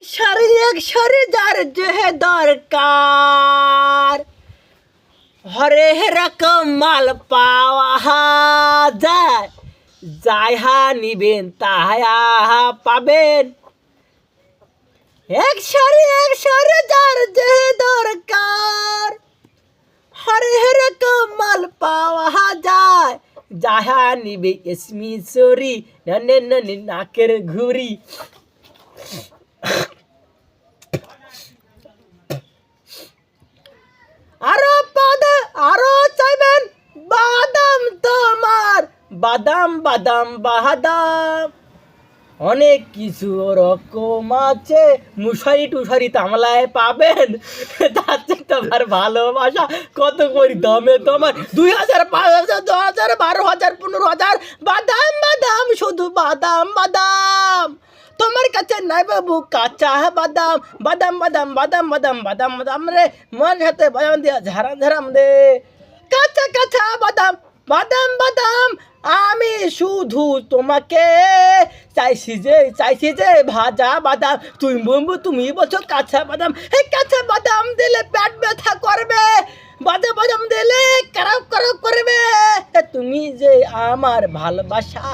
সারি এক সারি যার যে দরকার হরে রকম মাল পাওয়া যায় যাহা নিবেন তাহা পাবেন এক সারি যার যে দরকার হরে রকম মাল পাওয়া যায় যাহা নিবে এসমি সরি ননে ননে নাকের ঘুরি আরো চাইবেন বাদাম তোমার বাদাম বাদাম বাদাম অনেক কিছু রকম আছে মুশারি টুশারি তামলায় পাবেন যাচ্ছে তোমার ভালোবাসা কত করি দামে তোমার 2000 5000 10,000 12,000 15,000 বাদাম বাদাম শুধু বাদাম বাদাম তোমার কাছে নাই বাবু কাঁচা বাদাম বাদাম বাদাম বাদাম বাদাম বাদাম বাদাম রে মন হাতে বাদাম দিয়া ঝাড়াম ঝাড়াম রে কাঁচা কাঁচা বাদাম বাদাম বাদাম আমি শুধু তোমাকে চাইছি যে ভাজা বাদাম তুমি বলছো কাঁচা বাদাম এই কাঁচা বাদাম দিলে পেট ব্যথা করবে বাজা বাদাম দিলে খারাপ করবে তুমি যে আমার ভালোবাসা